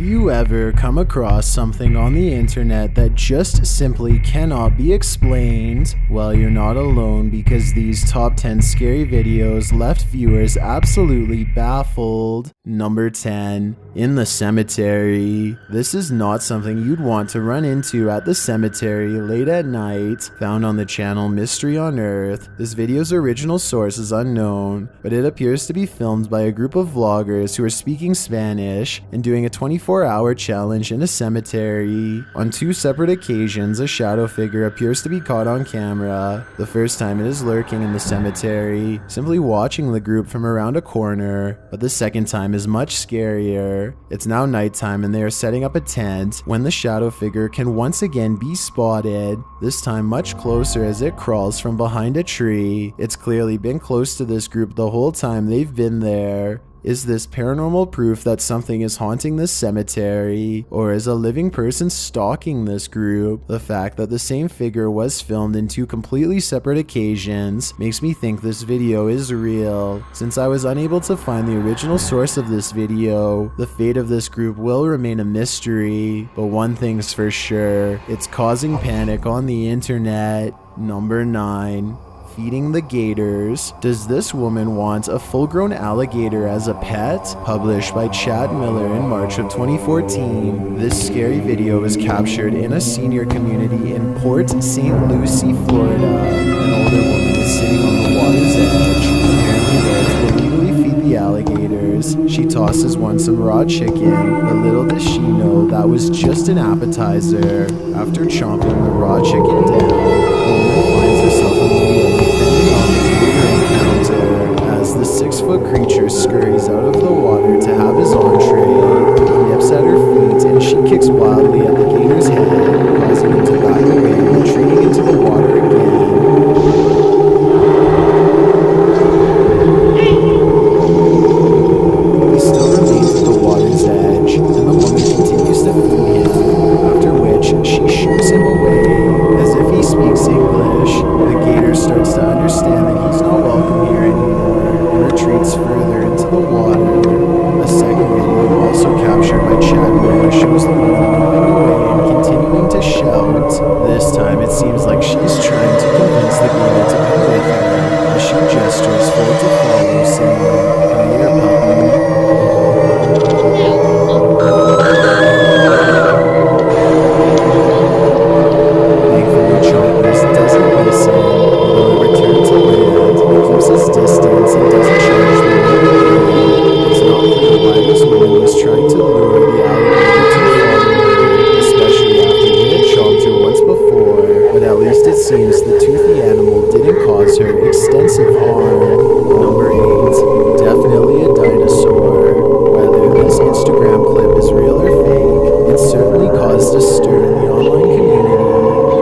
you ever come across something on the internet that just simply cannot be explained? Well, you're not alone, because these top 10 scary videos left viewers absolutely baffled. Number 10. In the cemetery. This is not something you'd want to run into at the cemetery late at night. Found on the channel Mystery on Earth. This video's original source is unknown, but it appears to be filmed by a group of vloggers who are speaking Spanish and doing a 24-hour challenge in a cemetery. On two separate occasions, a shadow figure appears to be caught on camera. The first time it is lurking in the cemetery, simply watching the group from around a corner, but the second time is much scarier. It's now nighttime and they are setting up a tent when the shadow figure can once again be spotted, this time much closer as it crawls from behind a tree. It's clearly been close to this group the whole time they've been there. Is this paranormal proof that something is haunting this cemetery, or is a living person stalking this group? The fact that the same figure was filmed in two completely separate occasions makes me think this video is real. Since I was unable to find the original source of this video, the fate of this group will remain a mystery, but one thing's for sure, it's causing panic on the internet. Number 9. Feeding the gators. Does this woman want a full-grown alligator as a pet? Published by Chad Miller in March of 2014. This scary video was captured in a senior community in Port St. Lucie, Florida. An older woman is sitting on the water's edge, apparently there to illegally feed the alligators. She tosses one some raw chicken, but little does she know that was just an appetizer. After chomping the raw chicken down, the woman finds herself immediately as the 6-foot creature scurries out of the water to have his entree. He nips at her feet and she kicks wildly at the gator's head, causing him to back away, retreating into the water again. He still remains at the water's edge, and the woman continues to feed him, after which she shoots him away. As if he speaks English, the gator starts to understand that he's not welcome here anymore and retreats further into the water. A second video, also captured by Chad Miller, shows the woman moving away and continuing to shout. This time it seems like she's trying to convince the gator to come with her, as she gestures for it to follow, saying, "Come here, puppy." Seems the toothy animal didn't cause her extensive harm. Number 8. Definitely a dinosaur. Whether this Instagram clip is real or fake, it certainly caused a stir in the online community.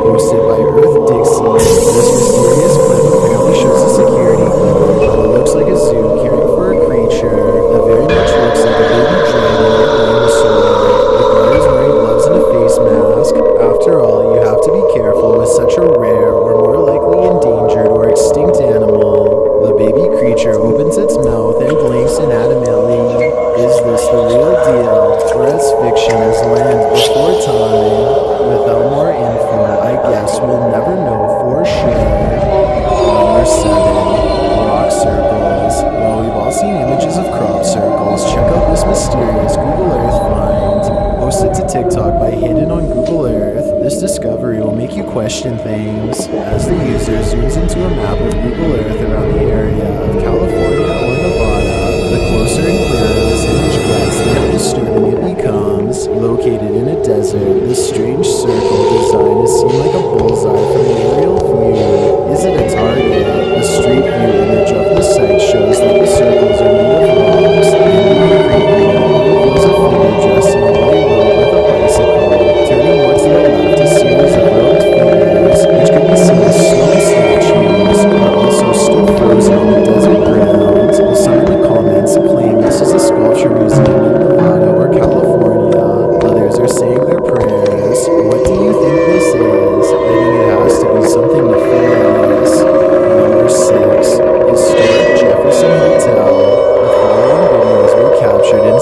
Hosted by Earth Dixie, this mysterious clip apparently shows a security guard who looks like a zoo caring for a creature that very much looks like a baby dragon or dinosaur. The guard is wearing gloves and a face mask. After all, you have to be careful with such a rare or more likely endangered or extinct animal. The baby creature opens its mouth and blinks inanimately. Is this the real deal, or as fiction as land before time? Without more info, I guess we'll never know for sure. Number 7. Rock circles. Well, we've all seen images of crop circles. Check out this mysterious Google Earth find. Posted to TikTok by Hidden on Google Earth. This discovery will make you question things. As the user zooms into a map of Google Earth around the area of California or Nevada, the closer and clearer this image gets, the more disturbing it becomes. Located in a desert, this strange circle design is seen like a bullseye from an aerial view. Is it a target? The street view image of the site shows that the circles are made of rocks, and reveals a figure dressed in a white robe with a bicycle. Turning more to the left, a series of robed figures, which can be seen as stone statues, are also still frozen on the desert ground. Some in the comments claim this is a sculpture museum in Nevada or California. Others are saying their prayers. What do you think this is? I think it has to be something nefarious. Number 6. Historic Jefferson Hotel. The following videos were captured in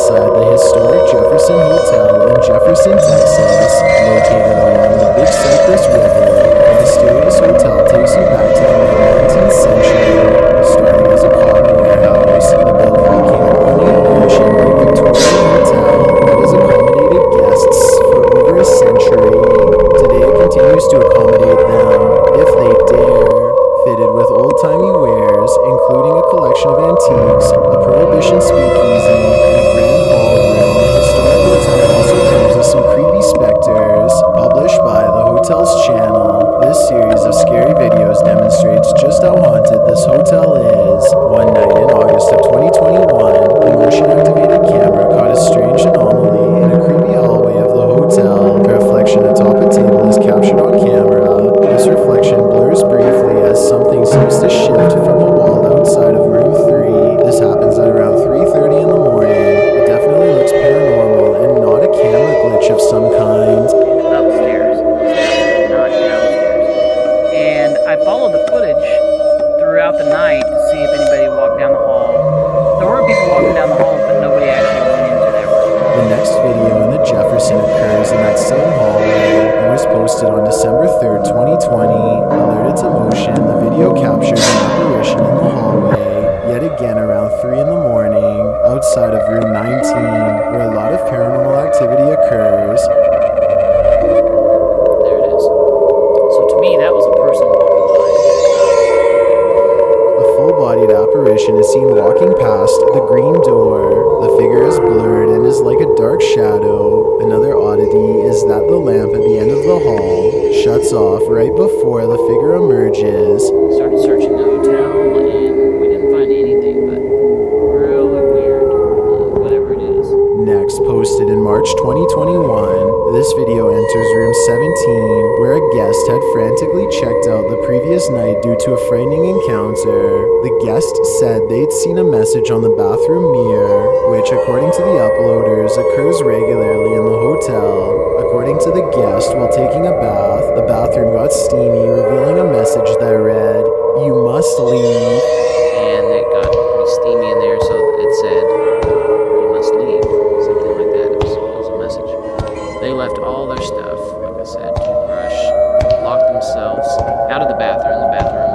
Hotel in Jefferson, Texas, located along the Big Cypress River. The mysterious hotel takes you back to the mid-19th century. Starting as a cotton warehouse, the building became an ornate mansion-like Victorian hotel that has accommodated guests for over a century. Today it continues to accommodate them, if they dare. Fitted with old-timey wares, including a collection of antiques, a prohibition speakeasy, and a grand ballroom, the historic hotel also comes with some creepy specters. Published by the Hotel's channel, this series of scary videos demonstrates just how haunted this hotel is. One night in August of 2021, a motion-activated camera caught a strange anomaly in a creepy hallway of the hotel. A reflection atop a table is captured on camera. This reflection blurs briefly as something seems to shift from a wall outside of room 3. This happens at around 3:30 in the morning. It definitely looks paranormal and not a camera glitch of some kind. Upstairs, not downstairs. And I followed the footage throughout the night to see if anybody walked down the hall. There were people walking down the hall, but nobody actually went into that room. The next video in the Jefferson occurs in that same hallway and was posted on December 3rd, 2020. Alerted to motion, the video captures an apparition in the hallway, yet again around 3 in the morning, outside of room 19, where a lot of paranormal activity occurs. There it is. So to me, that was a person walking A full-bodied apparition is seen walking past the green door. The figure is blurred and is like a dark shadow. Another oddity is that the lamp at the end of the hall shuts off right before the figure emerges. by. Started searching the hotel, and we didn't find anything, but really weird, whatever it is. Next, posted in March 2021, this video enters room 17, where a guest had frantically checked out the previous night due to a frightening encounter. The guest said they'd seen a message on the bathroom mirror, which according to the uploaders occurs regularly in the hotel. According to the guest, while taking a bath, the bathroom got steamy, revealing a message that read, "You must leave." And it got pretty steamy in there, so it said, "You must leave," something like that. It was a message. They left all their stuff, like I said, toothbrush, locked themselves out of the bathroom. The bathroom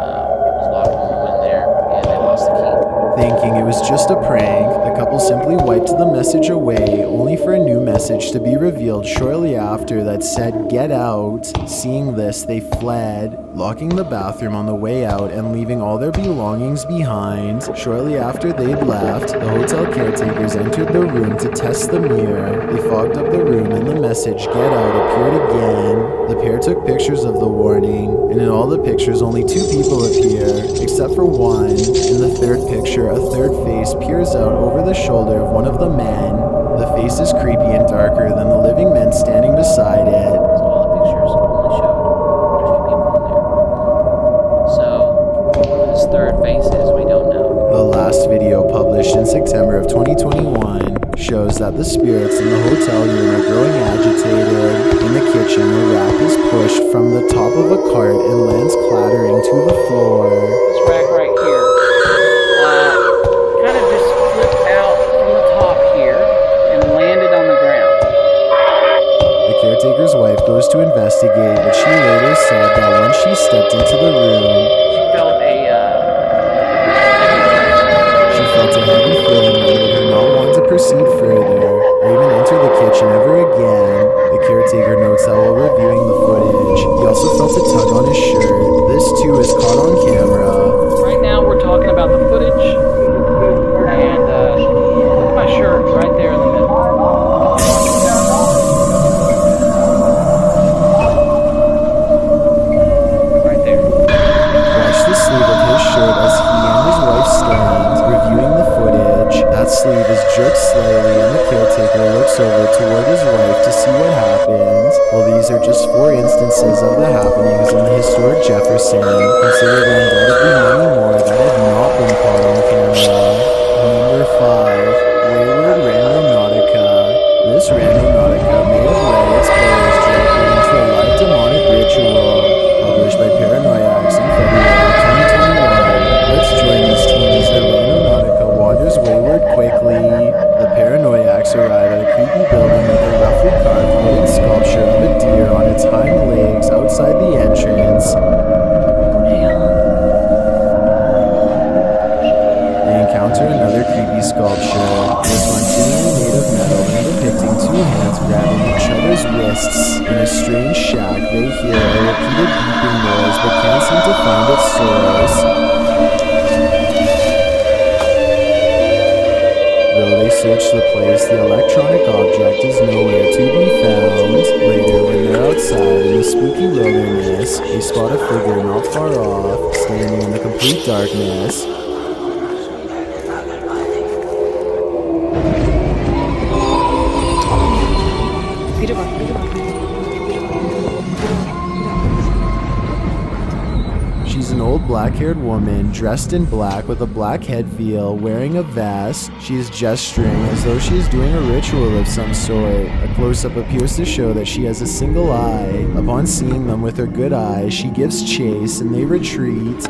was locked when we went in there, and they lost the key. Thinking it was just a prank, the couple simply wiped the message away, only for a new message to be revealed shortly after that said, "Get out." Seeing this, they fled, locking the bathroom on the way out and leaving all their belongings behind. Shortly after they'd left, the hotel caretakers entered the room to test the mirror. They fogged up the room and the message, "Get out," appeared again. The pair took pictures of the warning, and in all the pictures only 2 people appear, except for one. In the third picture, a third face peers out over the shoulder of one of the men. The face is creepy and darker than the living men standing beside it. So all the pictures only showed 2 people in there. So who this third face is, we don't know. The last video published in September of 2021 shows that the spirits in the hotel room are growing agitated. In the kitchen, the rack is pushed from the top of a cart and lands clattering to the floor. This rack right here kind of just flipped out from the top here and landed on the ground. The caretaker's wife goes to investigate, but she later said that once she stepped into the room, She felt a heavy feeling that made her not want to proceed further or even enter the kitchen ever again. The caretaker notes that while reviewing the footage, he also felt a tug on his shirt. This too is caught on camera. Right now we're talking about the footage, and look at my shirt right there in the middle. Right there. Watch the sleeve of his shirt as he and his wife stand, reviewing the footage. That sleeve is jerked slightly and the caretaker looks over toward his wife to see what happened. Well, these are just 4 instances of the happenings in the historic Jefferson. Consider there undoubtedly many more that have not been caught on camera. Number 5. Wayward Randonautica. This Randonautica may have led its players directly into a live demonic ritual. Published by Paranoiacs in February 2021. Let's join these teens. The Randonautica wanders wayward quickly. The Paranoiacs arrive at a creepy building with a grabbing each other's wrists. In a strange shack, they hear a repeated beeping noise but can't seem to find its source. Though they search the place, the electronic object is nowhere to be found. Later, when they're outside in the spooky wilderness, they spot a figure not far off, standing in the complete darkness. She's an old black-haired woman, dressed in black with a black head veil, wearing a vest. She is gesturing as though she is doing a ritual of some sort. A close-up appears to show that she has a single eye. Upon seeing them with her good eye, she gives chase and they retreat.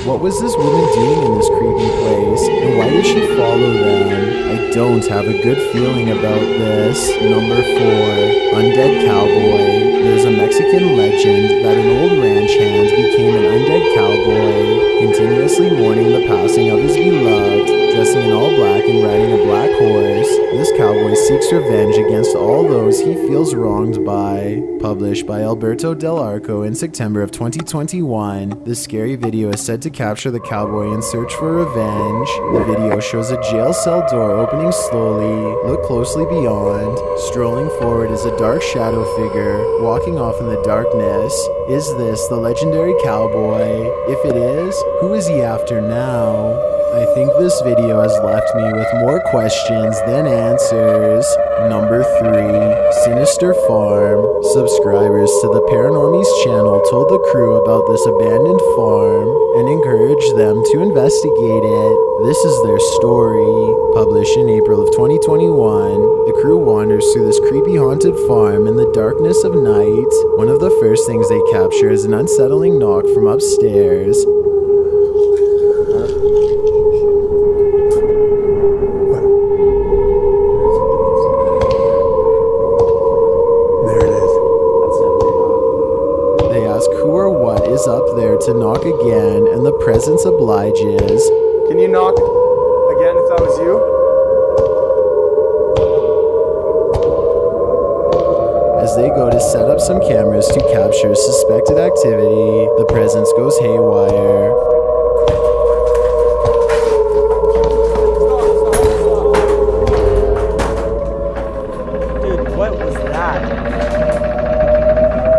What was this woman doing in this creepy place, and why did she follow them? I don't have a good feeling about this. Number 4, Undead Cowboy. There's a Mexican legend that an old ranch hand became an undead cowboy, continuously mourning the passing of his beloved, dressing in all black and riding a black horse. This cowboy seeks revenge against all those he feels wronged by. Published by Alberto Del Arco in September of 2021, this scary video is said to capture the cowboy in search for revenge. The video shows a jail cell door opening slowly. Look closely beyond. Strolling forward is a dark shadow figure, walking off in the darkness. Is this the legendary cowboy? If it is, who is he after now? I think this video has left me with more questions than answers. Number 3, Sinister Farm. Subscribers to the Paranormies channel told the crew about this abandoned farm and encouraged them to investigate it. This is their story. Published in April of 2021, the crew wanders through this creepy haunted farm in the darkness of night. One of the first things they capture is an unsettling knock from upstairs. Up there to knock again, and the presence obliges. Can you knock again if that was you? As they go to set up some cameras to capture suspected activity, the presence goes haywire. Dude, what was that?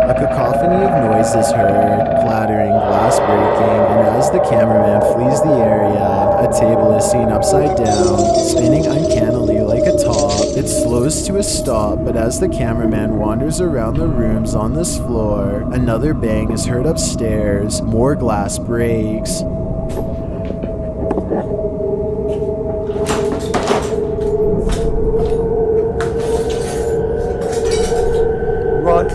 A cacophony of noise is heard, clattering, glass breaking, and as the cameraman flees the area, a table is seen upside down, spinning uncannily like a top. It slows to a stop, but as the cameraman wanders around the rooms on this floor, another bang is heard upstairs, more glass breaks. Run.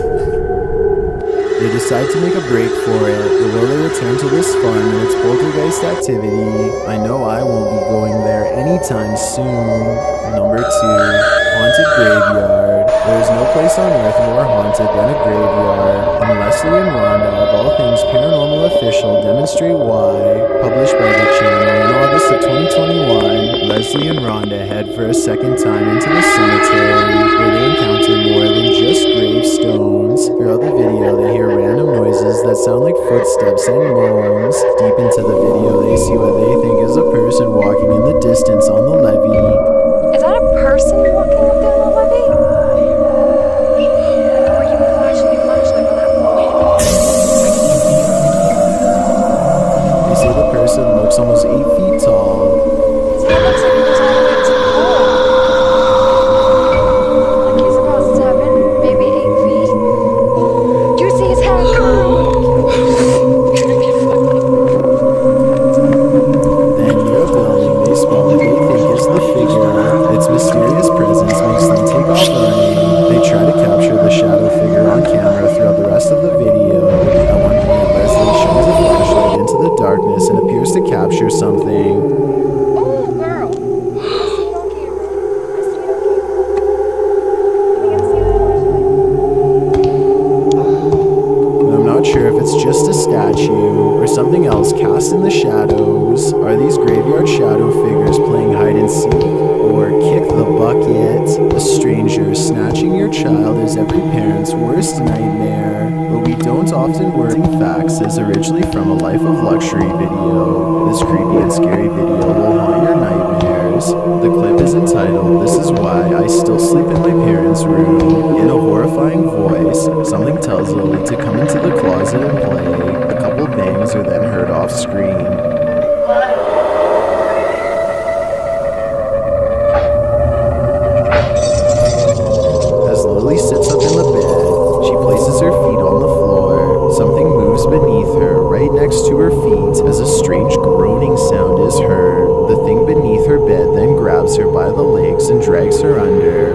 They decide to make a break for it, but will they return to this farm and its poltergeist activity? I know I won't be going there anytime soon. Number 2, Haunted Graveyard. There is no place on earth more haunted than a graveyard, and Leslie and Rhonda of All Things Paranormal Official demonstrate why. Published by the channel in August of 2021, Leslie and Rhonda head for a second time into the cemetery, where they encounter more than just gravestones. Throughout the video, they hear random noises that sound like footsteps and moans. Deep into the video, they see what they think is a person walking in the distance on the levee. Is that a person walking up there on the levee? Or you flashing your flashlight on that wall? They say the person looks almost 8 feet tall. His head looks like it goes all the way to the pole. Like he's about 7, maybe 8 feet. Do you see his head? Come on. Then near a building, they spot what they think is the figure child is every parent's worst nightmare, but we don't often work facts is originally from a Life of Luxury video. This creepy and scary video will haunt your nightmares. The clip is entitled, "This is why I still sleep in my parents' room." In a horrifying voice, something tells Lily to come into the closet and play. A couple bangs are then heard off screen. Lily sits up in the bed. She places her feet on the floor. Something moves beneath her, right next to her feet, as a strange groaning sound is heard. The thing beneath her bed then grabs her by the legs and drags her under.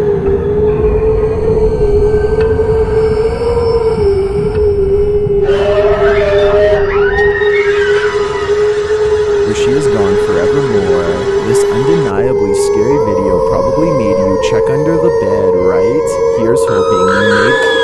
Where she is gone forevermore. This undeniably scary video probably made you check under the bed, right? Here's hoping you made